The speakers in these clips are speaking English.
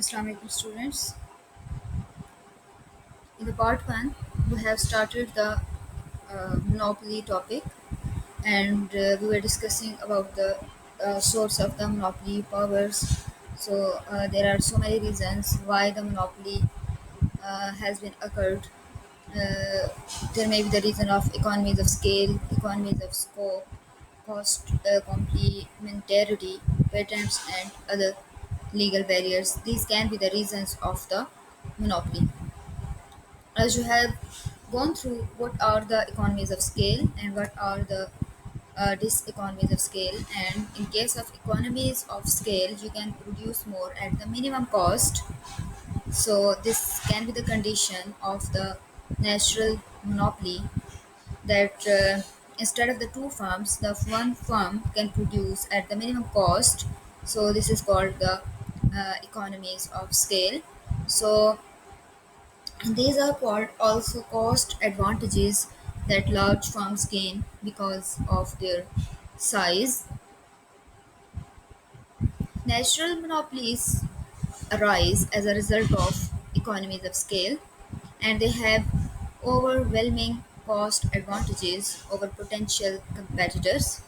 Assalamu alaikum students. In the part 1, we have started the monopoly topic and we were discussing about the source of the monopoly powers. There are so many reasons why the monopoly has been occurred. Uh, there may be the reason of economies of scale, economies of scope, cost complementarity, patents, and other legal barriers. These can be the reasons of the monopoly. As you have gone through what are the economies of scale and what are the diseconomies of scale, and in case of economies of scale you can produce more at the minimum cost. So this can be the condition of the natural monopoly, that instead of the two firms, the one firm can produce at the minimum cost. So this is called the economies of scale. So these are called also cost advantages that large firms gain because of their size. Natural monopolies arise as a result of economies of scale, and they have overwhelming cost advantages over potential competitors.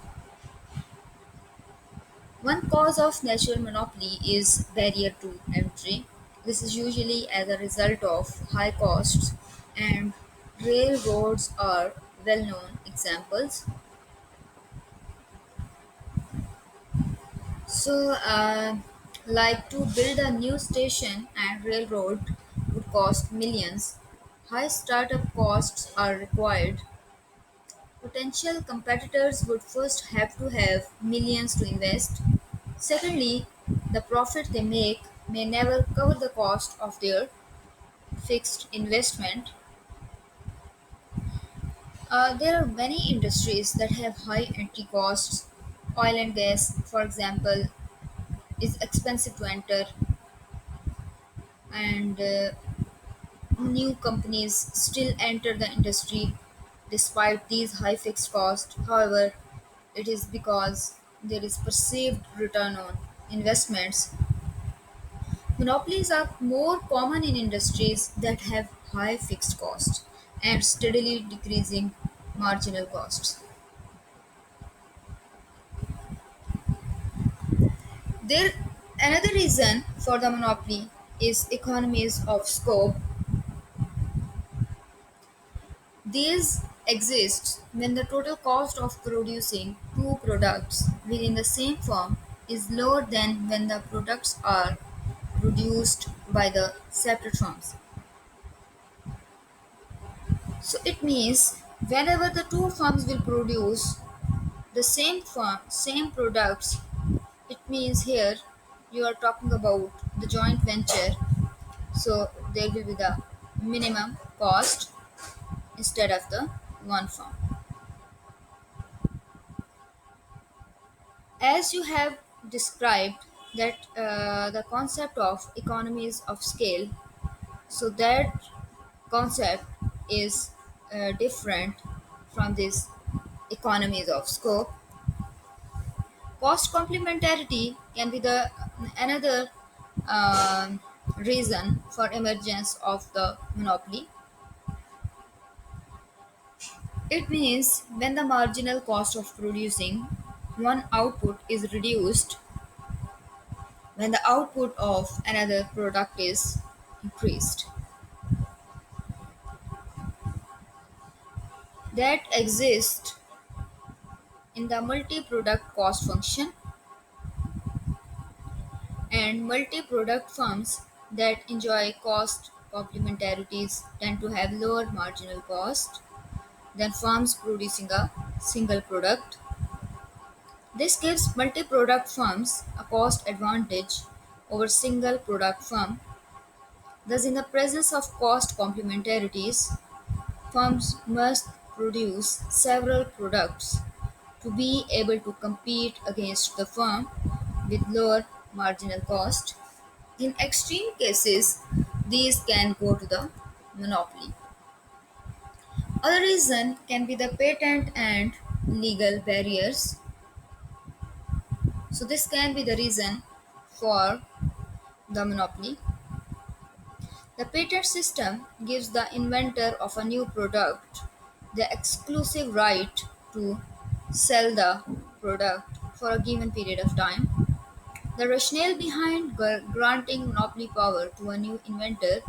One cause of natural monopoly is barrier to entry. This is usually as a result of high costs, and railroads are well known examples. So, like to build a new station and railroad would cost millions. High startup costs are required. Potential competitors would first have to have millions to invest. Secondly, the profit they make may never cover the cost of their fixed investment. There are many industries that have high entry costs. Oil and gas, for example, is expensive to enter, and new companies still enter the industry despite these high fixed costs. However, it is because there is perceived return on investments. Monopolies are more common in industries that have high fixed costs and steadily decreasing marginal costs. There Another reason for the monopoly is economies of scope. These exist when the total cost of producing two products within the same firm is lower than when the products are produced by the separate firms. So it means whenever the two firms will produce the same products, it means here you are talking about the joint venture. So there will be the minimum cost instead of the one firm. As you have described that the concept of economies of scale, so that concept is different from this economies of scope. Cost complementarity can be the another um, reason for emergence of the monopoly. It means when the marginal cost of producing one output is reduced when the output of another product is increased. That exists in the multi-product cost function, and multi-product firms that enjoy cost complementarities tend to have lower marginal cost than firms producing a single product. This gives multi-product firms a cost advantage over single product firm. Thus, in the presence of cost complementarities, firms must produce several products to be able to compete against the firm with lower marginal cost. In extreme cases, these can go to the monopoly. Other reason can be the patent and legal barriers. So this can be the reason for the monopoly. The patent system gives the inventor of a new product the exclusive right to sell the product for a given period of time. The rationale behind granting monopoly power to a new inventor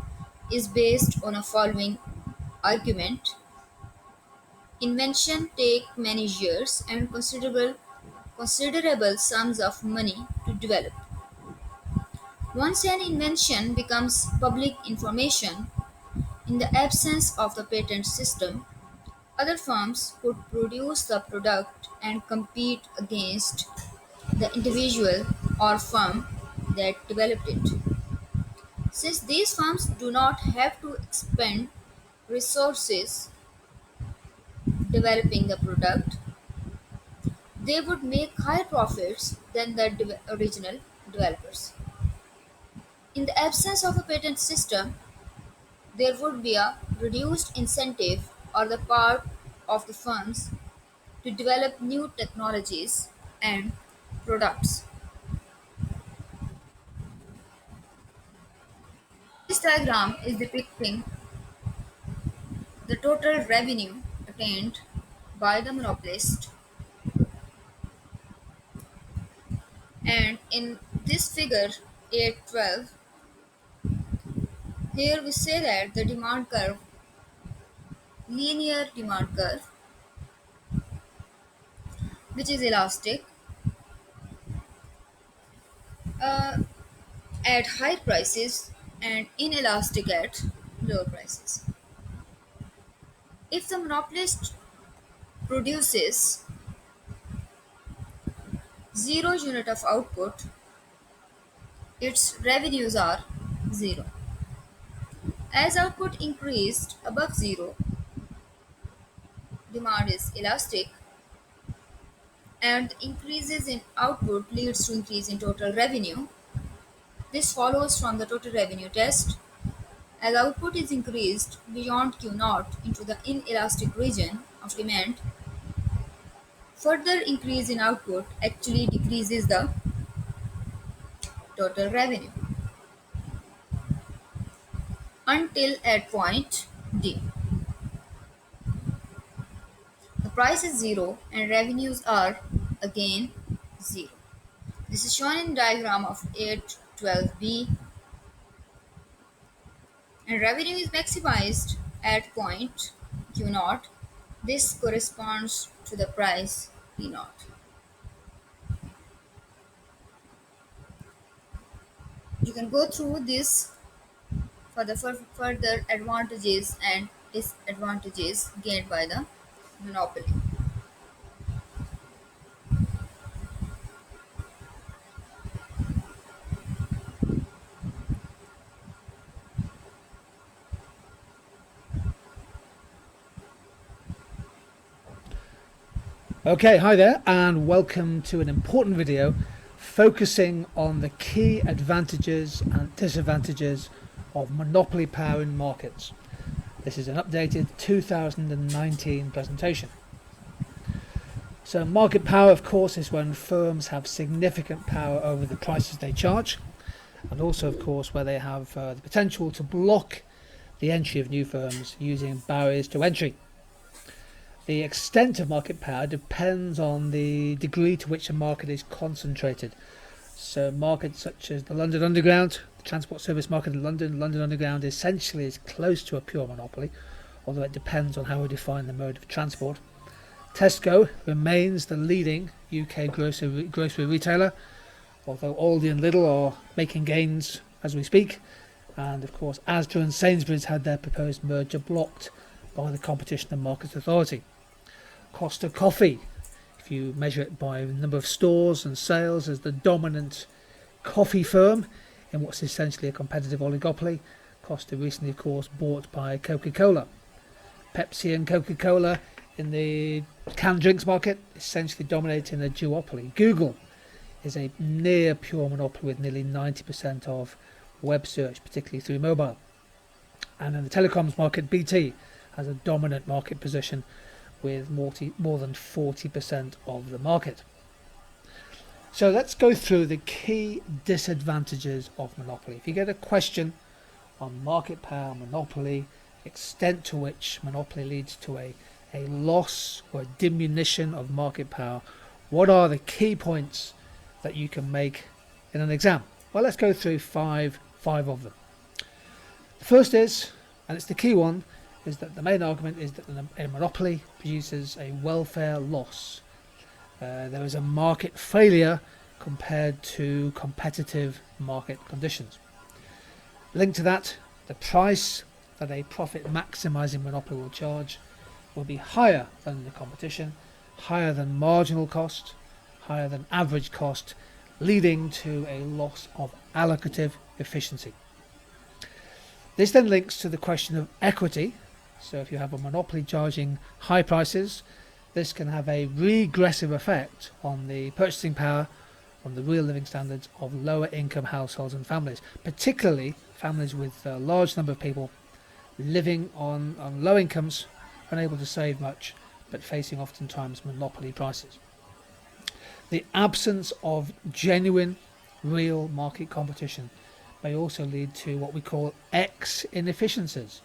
is based on a following argument. Invention take many years and considerable sums of money to develop. Once an invention becomes public information, in the absence of the patent system, other firms could produce the product and compete against the individual or firm that developed it. Since these firms do not have to expend resources developing the product, they would make higher profits than the original developers. In the absence of a patent system, there would be a reduced incentive on the part of the firms to develop new technologies and products. This diagram is depicting the total revenue attained by the monopolist, and in this figure 812, here we say that the demand curve, linear demand curve, which is elastic uh, at high prices and inelastic at lower prices. If the monopolist produces zero unit of output, its revenues are zero. As output increased above zero, demand is elastic, and increases in output leads to increase in total revenue. This follows from the total revenue test. As output is increased beyond Q naught into the inelastic region of demand, further increase in output actually decreases the total revenue until at point D. The price is zero and revenues are again zero. This is shown in diagram of 812b, and revenue is maximized at point Q naught. This corresponds to the price P naught. You can go through this for the further advantages and disadvantages gained by the monopoly. Okay, hi there, and welcome to an important video focusing on the key advantages and disadvantages of monopoly power in markets. This is an updated 2019 presentation. So market power, of course, is when firms have significant power over the prices they charge, and also, of course, where they have the potential to block the entry of new firms using barriers to entry. The extent of market power depends on the degree to which a market is concentrated. So markets such as the London Underground, the transport service market in London Underground essentially is close to a pure monopoly, although it depends on how we define the mode of transport. Tesco remains the leading UK grocery retailer, although Aldi and Lidl are making gains as we speak. And of course, Asda and Sainsbury's had their proposed merger blocked by the Competition and Markets Authority. Costa Coffee, if you measure it by the number of stores and sales, is the dominant coffee firm in what's essentially a competitive oligopoly. Costa recently, of course, bought by Coca-Cola. Pepsi and Coca-Cola in the canned drinks market, essentially dominating a duopoly. Google is a near pure monopoly with nearly 90% of web search, particularly through mobile. And in the telecoms market, BT has a dominant market position with more than 40% of the market. So let's go through the key disadvantages of monopoly. If you get a question on market power, monopoly, extent to which monopoly leads to a loss or a diminution of market power. What are the key points that you can make in an exam? Well, let's go through five of them. The first is, and it's the key one, is that the main argument is that a monopoly produces a welfare loss. There is a market failure compared to competitive market conditions. Linked to that, the price that a profit maximising monopoly will charge will be higher than the competition, higher than marginal cost, higher than average cost, leading to a loss of allocative efficiency. This then links to the question of equity. So if you have a monopoly charging high prices, this can have a regressive effect on the purchasing power, on the real living standards of lower income households and families, particularly families with a large number of people living on low incomes, unable to save much, but facing oftentimes monopoly prices. The absence of genuine, real market competition may also lead to what we call X inefficiencies.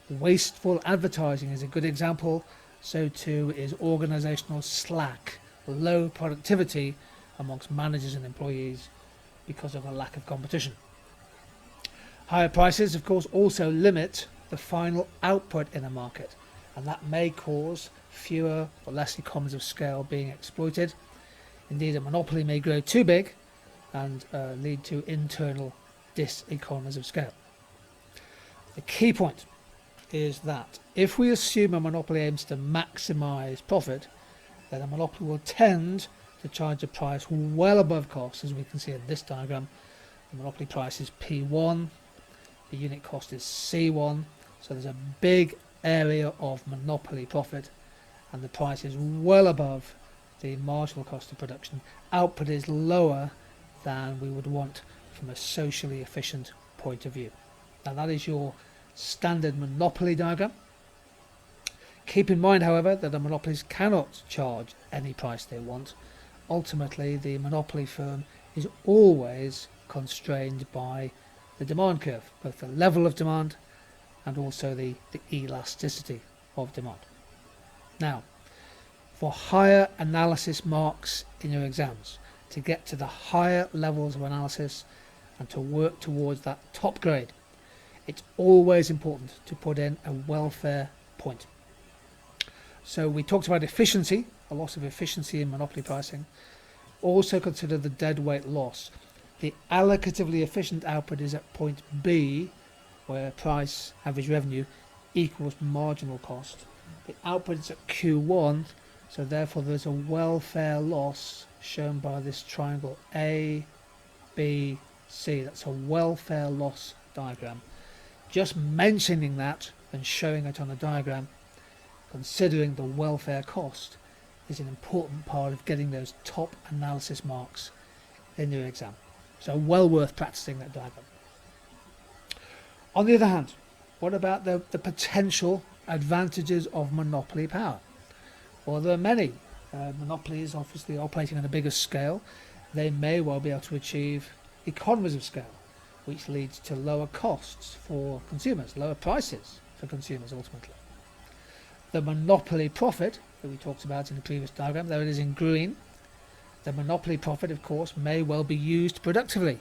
Wasteful advertising is a good example, so too is organisational slack, low productivity amongst managers and employees because of a lack of competition. Higher prices, of course, also limit the final output in a market, and that may cause fewer or less economies of scale being exploited. Indeed, a monopoly may grow too big and lead to internal diseconomies of scale. The key point is that if we assume a monopoly aims to maximise profit, then a monopoly will tend to charge a price well above cost, as we can see in this diagram. The monopoly price is P1, the unit cost is C1, so there's a big area of monopoly profit, and the price is well above the marginal cost of production. Output is lower than we would want from a socially efficient point of view. Now that is your standard monopoly diagram. Keep in mind, however, that the monopolies cannot charge any price they want. Ultimately, the monopoly firm is always constrained by the demand curve, both the level of demand and also the elasticity of demand. Now, for higher analysis marks in your exams, to get to the higher levels of analysis and to work towards that top grade, it's always important to put in a welfare point. So we talked about efficiency, a loss of efficiency in monopoly pricing. Also consider the deadweight loss. The allocatively efficient output is at point B, where price, average revenue, equals marginal cost. The output is at Q1, so therefore there's a welfare loss shown by this triangle A, B, C. That's a welfare loss diagram. Just mentioning that and showing it on a diagram, considering the welfare cost, is an important part of getting those top analysis marks in your exam. So well worth practicing that diagram. On the other hand, what about the potential advantages of monopoly power? Well, there are many. Monopolies obviously operating on a bigger scale, they may well be able to achieve economies of scale, which leads to lower costs for consumers, lower prices for consumers ultimately. The monopoly profit that we talked about in the previous diagram, there it is in green. The monopoly profit, of course, may well be used productively.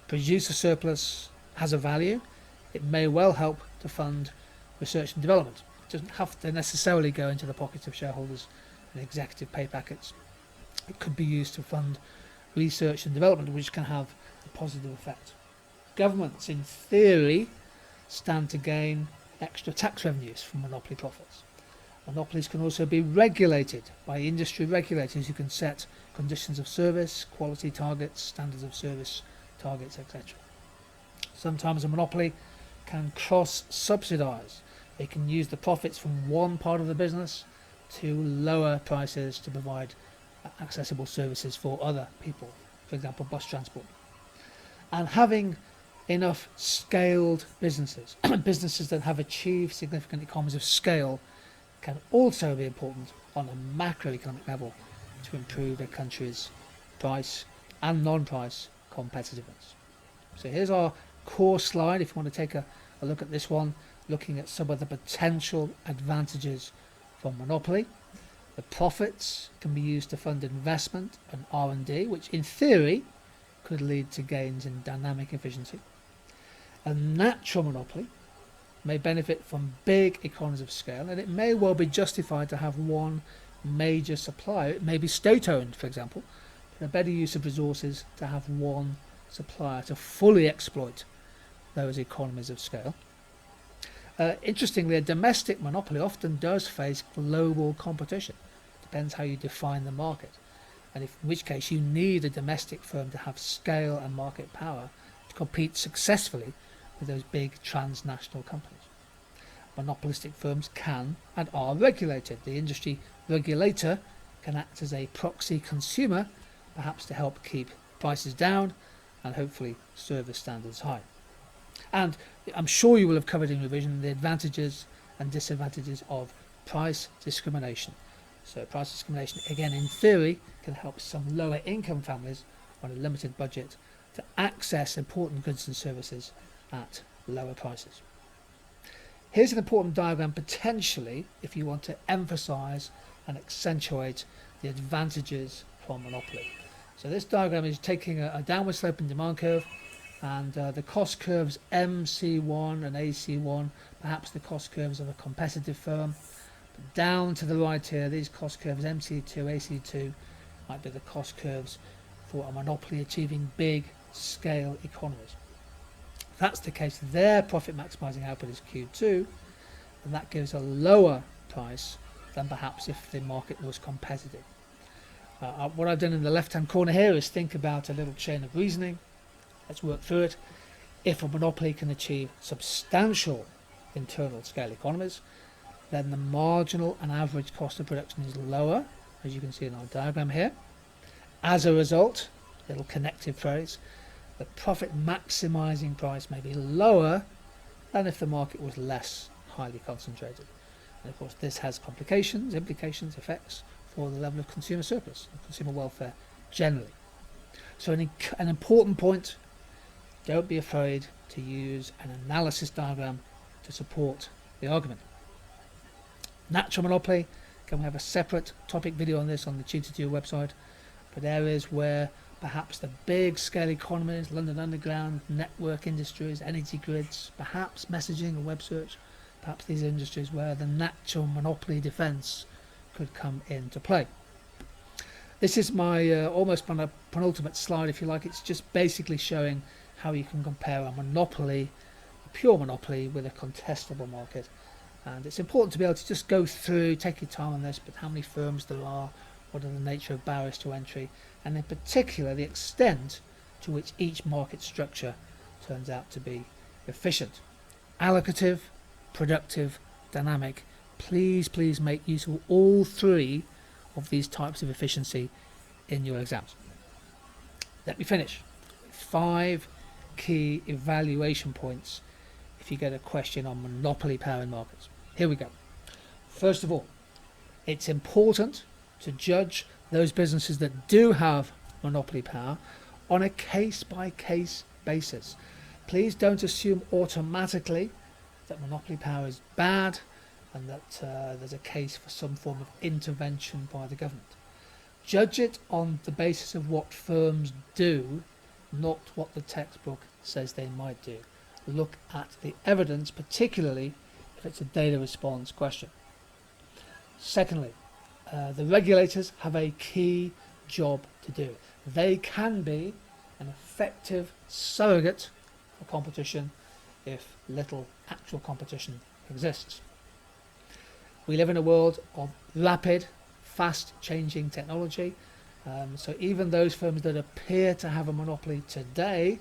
Producer surplus has a value. It may well help to fund research and development. It doesn't have to necessarily go into the pockets of shareholders and executive pay packets. It could be used to fund research and development, which can have a positive effect. Governments, in theory, stand to gain extra tax revenues from monopoly profits. Monopolies can also be regulated by industry regulators who can set conditions of service, quality targets, standards of service targets, etc. Sometimes a monopoly can cross-subsidise. They can use the profits from one part of the business to lower prices to provide accessible services for other people, for example bus transport. And having enough scaled businesses, businesses that have achieved significant economies of scale, can also be important on a macroeconomic level to improve a country's price and non-price competitiveness. So here's our core slide if you want to take a look at this one, looking at some of the potential advantages from monopoly. The profits can be used to fund investment and R&D, which in theory could lead to gains in dynamic efficiency. A natural monopoly may benefit from big economies of scale, and it may well be justified to have one major supplier. It may be state-owned, for example, but a better use of resources to have one supplier to fully exploit those economies of scale. Interestingly, a domestic monopoly often does face global competition. Depends how you define the market, and in which case you need a domestic firm to have scale and market power to compete successfully with those big transnational companies. Monopolistic firms can and are regulated. The industry regulator can act as a proxy consumer, perhaps to help keep prices down and hopefully service standards high. And I'm sure you will have covered in revision the advantages and disadvantages of price discrimination. So price discrimination, again, in theory, can help some lower income families on a limited budget to access important goods and services at lower prices. Here's an important diagram potentially if you want to emphasize and accentuate the advantages from monopoly. So this diagram is taking a downward sloping demand curve, and the cost curves MC1 and AC1, perhaps the cost curves of a competitive firm. But down to the right here, these cost curves MC2, AC2 might be the cost curves for a monopoly achieving big scale economies. If that's the case, their profit maximising output is Q2, and that gives a lower price than perhaps if the market was competitive. What I've done in the left-hand corner here is think about a little chain of reasoning. Let's work through it. If a monopoly can achieve substantial internal scale economies, then the marginal and average cost of production is lower, as you can see in our diagram here. As a result, little connective phrase, the profit maximising price may be lower than if the market was less highly concentrated. And of course this has complications, implications, effects for the level of consumer surplus and consumer welfare generally. So an important point, don't be afraid to use an analysis diagram to support the argument. Natural monopoly, can we have a separate topic video on this on the Tutor2 website, but areas where perhaps the big scale economies, London Underground, network industries, energy grids, perhaps messaging and web search, perhaps these industries where the natural monopoly defence could come into play. This is my almost penultimate slide, if you like. It's just basically showing how you can compare a monopoly, a pure monopoly, with a contestable market. And it's important to be able to just go through, take your time on this, but how many firms there are, what are the nature of barriers to entry, and in particular the extent to which each market structure turns out to be efficient. Allocative, productive, dynamic. Please make use of all three of these types of efficiency in your exams. Let me finish. 5 key evaluation points if you get a question on monopoly power in markets. Here we go. First of all, it's important to judge those businesses that do have monopoly power on a case-by-case basis. Please don't assume automatically that monopoly power is bad and that there's a case for some form of intervention by the government. Judge it on the basis of what firms do, not what the textbook says they might do. Look at the evidence, particularly if it's a data response question. Secondly, the regulators have a key job to do. They can be an effective surrogate for competition if little actual competition exists. We live in a world of rapid, fast-changing technology, so even those firms that appear to have a monopoly today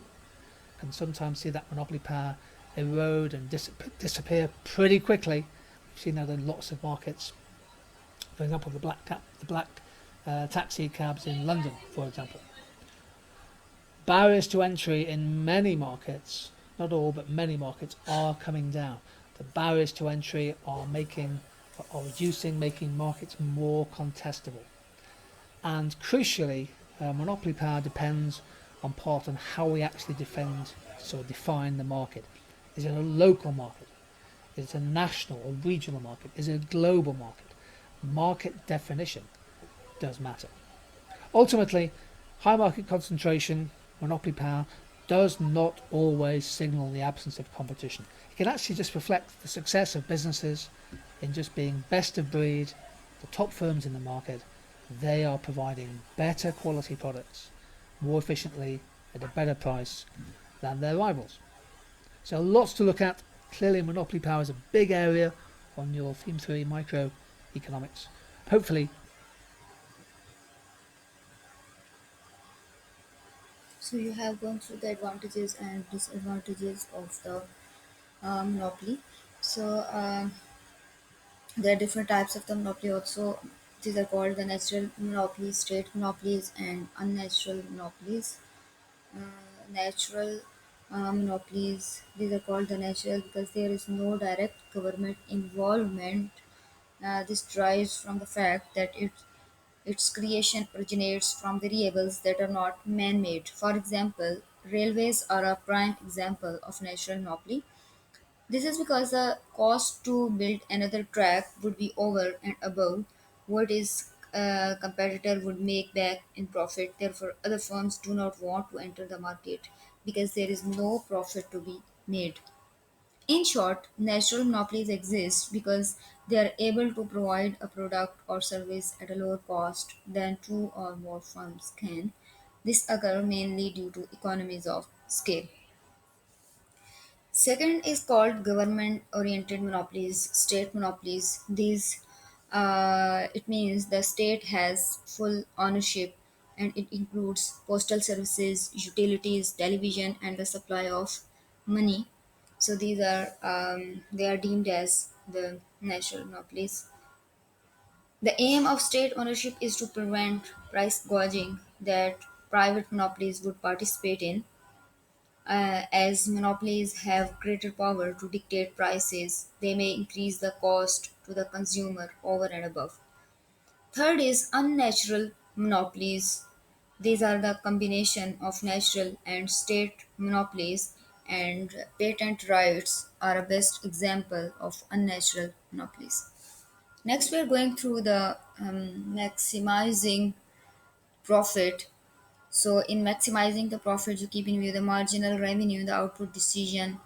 can sometimes see that monopoly power erode and disappear pretty quickly. We've seen that in lots of markets. For example, the black taxi cabs in London, for example. Barriers to entry in many markets, not all, but many markets, are coming down. The barriers to entry are reducing, making markets more contestable. And crucially, monopoly power depends on part on how we actually define the market. Is it a local market? Is it a national or regional market? Is it a global market? Market definition does matter. Ultimately, high market concentration, monopoly power, does not always signal the absence of competition. It can actually just reflect the success of businesses in just being best of breed, the top firms in the market. They are providing better quality products more efficiently at a better price than their rivals. So lots to look at. Clearly, monopoly power is a big area on your Theme 3 microeconomics. Hopefully, So you have gone through the advantages and disadvantages of the monopoly. So there are different types of the monopoly also. These are called the natural monopolies, state monopolies, and unnatural monopolies. Natural monopolies, these are called the natural because there is no direct government involvement. This derives from the fact that its creation originates from variables that are not man-made. For example, railways are a prime example of natural monopoly. This is because the cost to build another track would be over and above what its competitor would make back in profit. Therefore, other firms do not want to enter the market because there is no profit to be made. In short, natural monopolies exist because they are able to provide a product or service at a lower cost than two or more firms can. This occurs mainly due to economies of scale. Second is called government-oriented monopolies, state monopolies. These it means the state has full ownership, and it includes postal services, utilities, television, and the supply of money. So these are they are deemed as the natural monopolies. The aim of state ownership is to prevent price gouging that private monopolies would participate in. As monopolies have greater power to dictate prices, they may increase the cost to the consumer over and above. Third is unnatural monopolies. These are the combination of natural and state monopolies, and patent rights are a best example of unnatural monopolies. Next, we are going through the maximizing profit. So, in maximizing the profit, you keep in view the marginal revenue, the output decision,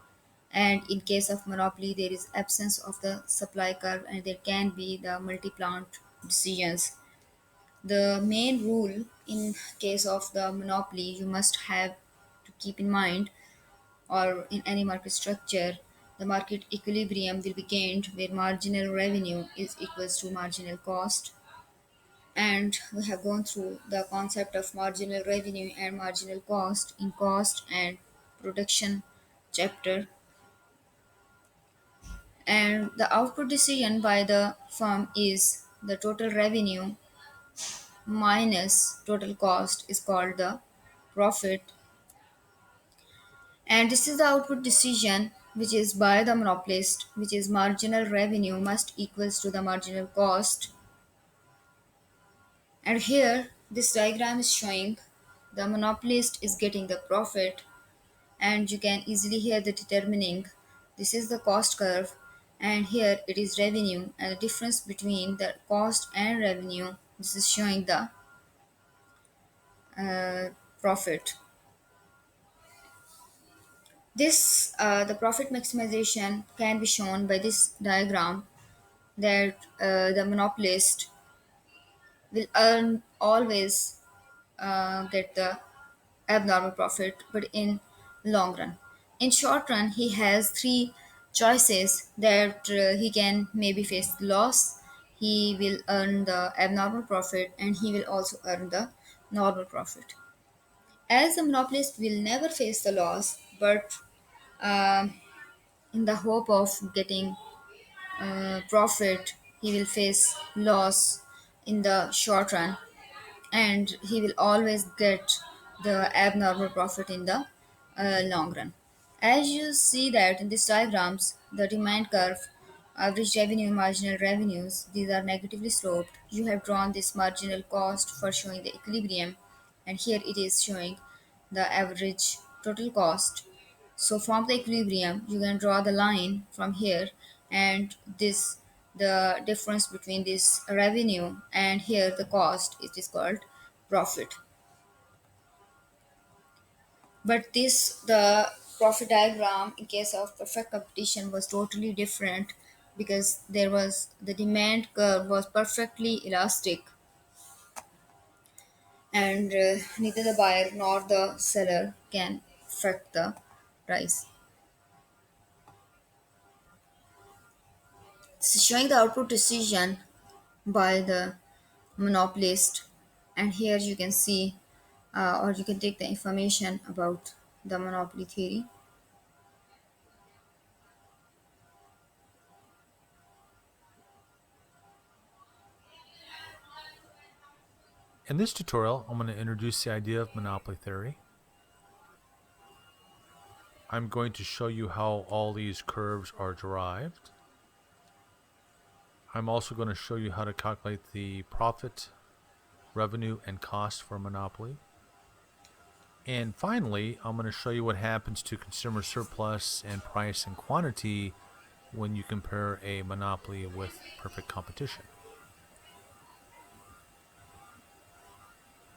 and in case of monopoly, there is absence of the supply curve, and there can be the multi-plant decisions. The main rule in case of the monopoly you must have to keep in mind, or in any market structure, the market equilibrium will be gained where marginal revenue is equals to marginal cost. And we have gone through the concept of marginal revenue and marginal cost in cost and production chapter. And the output decision by the firm is the total revenue minus total cost is called the profit. And this is the output decision which is by the monopolist, which is marginal revenue must equals to the marginal cost. And here this diagram is showing the monopolist is getting the profit, and you can easily hear the determining this is the cost curve, and here it is revenue, and the difference between the cost and revenue, this is showing the profit. This the profit maximization can be shown by this diagram, that the monopolist will earn always get the abnormal profit, but in long run. In short run, he has three choices that he can maybe face loss, he will earn the abnormal profit, and he will also earn the normal profit. As the monopolist will never face the loss, but um, in the hope of getting profit, he will face loss in the short run, and he will always get the abnormal profit in the long run. As you see that in these diagrams, the demand curve, average revenue, marginal revenues, these are negatively sloped. You have drawn this marginal cost for showing the equilibrium, and here it is showing the average total cost. So from the equilibrium, you can draw the line from here, and this the difference between this revenue and here the cost, it is called profit. But this the profit diagram in case of perfect competition was totally different, because there was the demand curve was perfectly elastic, and neither the buyer nor the seller can affect the price. This is showing the output decision by the monopolist, and here you can see or you can take the information about the monopoly theory. In this tutorial, I'm going to introduce the idea of monopoly theory. I'm going to show you how all these curves are derived. I'm also going to show you how to calculate the profit, revenue, and cost for a monopoly. And finally, I'm going to show you what happens to consumer surplus and price and quantity when you compare a monopoly with perfect competition.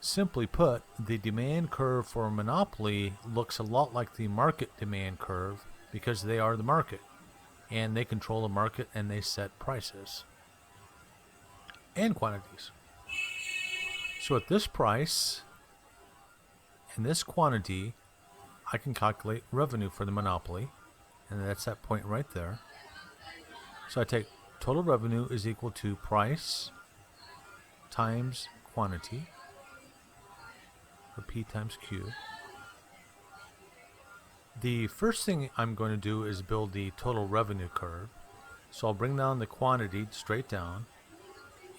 Simply put, the demand curve for a monopoly looks a lot like the market demand curve because they are the market and they control the market and they set prices and quantities. So at this price and this quantity, I can calculate revenue for the monopoly, and that's that point right there. So I take total revenue is equal to price times quantity, or P times Q. The first thing I'm going to do is build the total revenue curve. So I'll bring down the quantity straight down,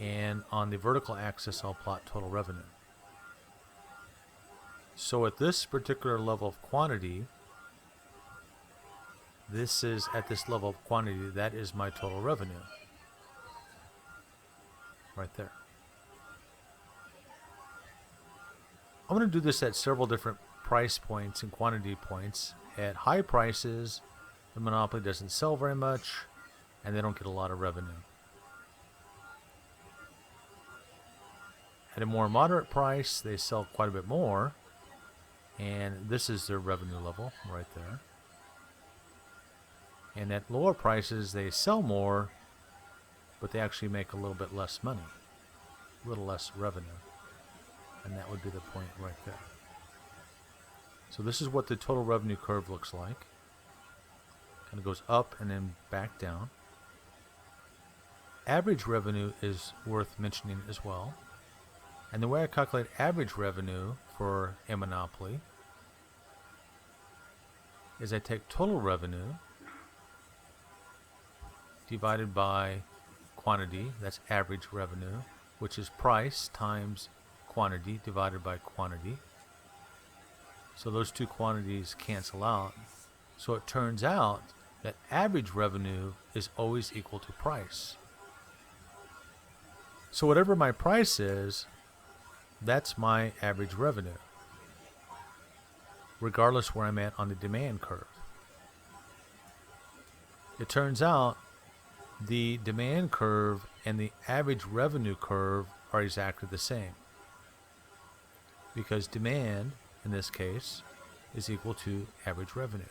and on the vertical axis I'll plot total revenue. So at this particular level of quantity, this is at this level of quantity, that is my total revenue. Right there. I'm going to do this at several different price points and quantity points. At high prices, the monopoly doesn't sell very much, and they don't get a lot of revenue. At a more moderate price, they sell quite a bit more, and this is their revenue level right there. And at lower prices, they sell more, but they actually make a little bit less money, a little less revenue. And that would be the point right there. So this is what the total revenue curve looks like. Kind of goes up and then back down. Average revenue is worth mentioning as well. And the way I calculate average revenue for a monopoly is I take total revenue divided by quantity, that's average revenue, which is price times quantity divided by quantity. So those two quantities cancel out. So it turns out that average revenue is always equal to price. So whatever my price is, that's my average revenue, regardless where I'm at on the demand curve. It turns out the demand curve and the average revenue curve are exactly the same, because demand, in this case, is equal to average revenue.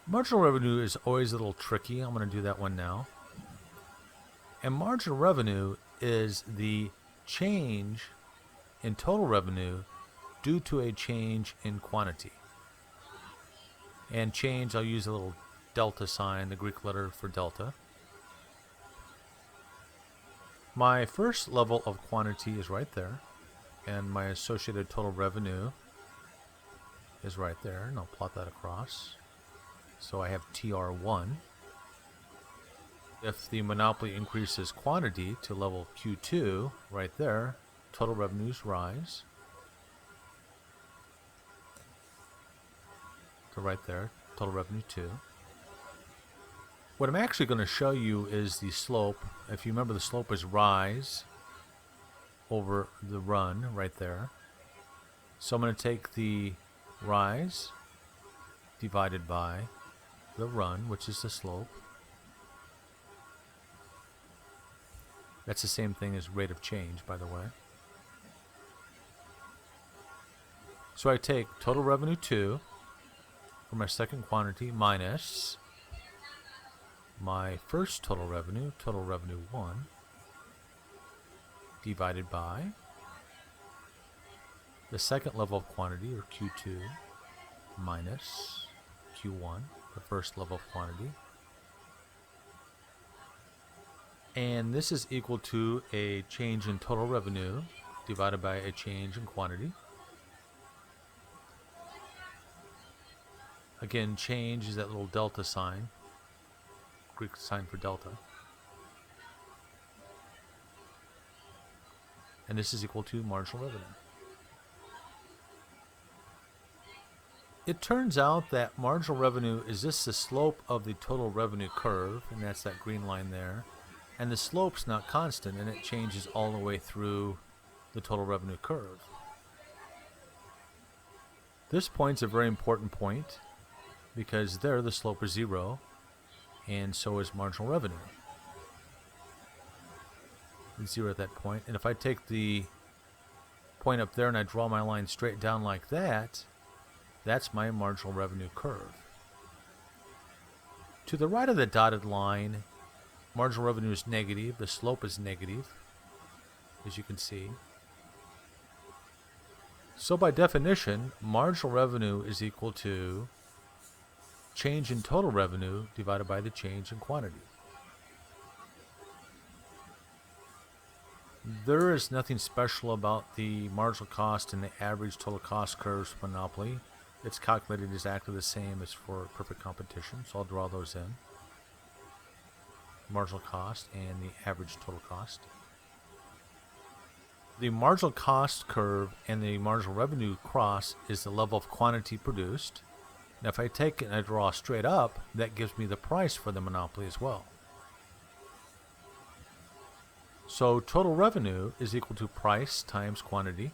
Marginal revenue is always a little tricky. I'm going to do that one now. And marginal revenue is the change in total revenue due to a change in quantity. And change, I'll use a little delta sign, the Greek letter for delta. My first level of quantity is right there, and my associated total revenue is right there, and I'll plot that across. So I have TR1. If the monopoly increases quantity to level Q2, right there, total revenues rise. So right there, total revenue 2. What I'm actually going to show you is the slope. If you remember, the slope is rise, over the run right there. So I'm going to take the rise divided by the run, which is the slope. That's the same thing as rate of change, by the way. So I take total revenue 2 for my second quantity minus my first total revenue 1, divided by the second level of quantity, or Q2, minus Q1, the first level of quantity. And this is equal to a change in total revenue divided by a change in quantity. Again, change is that little delta sign, Greek sign for delta. And this is equal to marginal revenue. It turns out that marginal revenue is just the slope of the total revenue curve, and that's that green line there. And the slope's not constant, and it changes all the way through the total revenue curve. This point's a very important point because there the slope is 0, and so is marginal revenue. It's 0 at that point. And if I take the point up there and I draw my line straight down like that, that's my marginal revenue curve. To the right of the dotted line, marginal revenue is negative. The slope is negative, as you can see. So by definition, marginal revenue is equal to change in total revenue divided by the change in quantity. There is nothing special about the marginal cost and the average total cost curves for monopoly. It's calculated exactly the same as for perfect competition, so I'll draw those in. Marginal cost and the average total cost. The marginal cost curve and the marginal revenue cross is the level of quantity produced. Now if I take it and I draw straight up, that gives me the price for the monopoly as well. So total revenue is equal to price times quantity.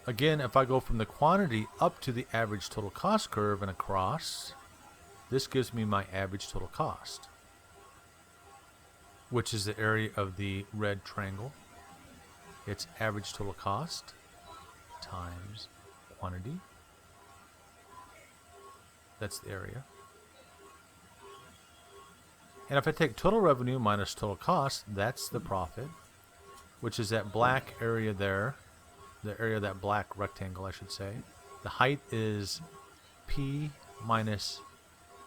Again, if I go from the quantity up to the average total cost curve and across, this gives me my average total cost, which is the area of the red triangle. It's average total cost times quantity. That's the area. And if I take total revenue minus total cost, that's the profit, which is that black area there, the area of that black rectangle, I should say. The height is P minus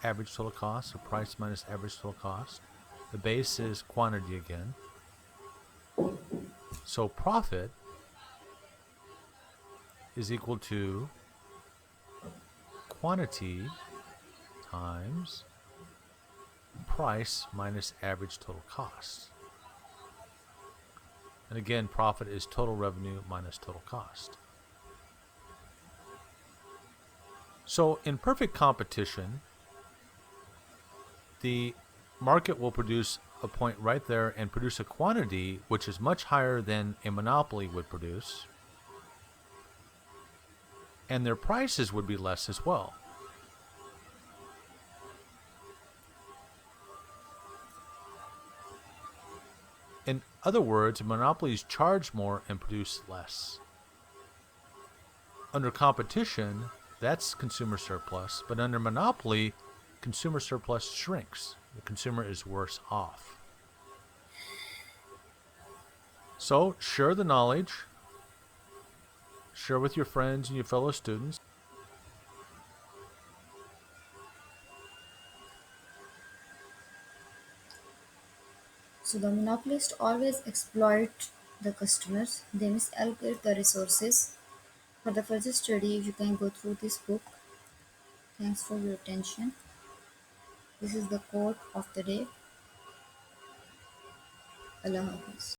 average total cost, so price minus average total cost. The base is quantity again. So profit is equal to quantity times price minus average total cost. And again, profit is total revenue minus total cost. So in perfect competition, the market will produce a point right there and produce a quantity which is much higher than a monopoly would produce. And their prices would be less as well. In other words, monopolies charge more and produce less. Under competition, that's consumer surplus, but under monopoly, consumer surplus shrinks. The consumer is worse off. So, share the knowledge. Share with your friends and your fellow students. So the monopolists always exploit the customers. They misallocate the resources. For the further study, you can go through this book. Thanks for your attention. This is the quote of the day. Allah Hafiz.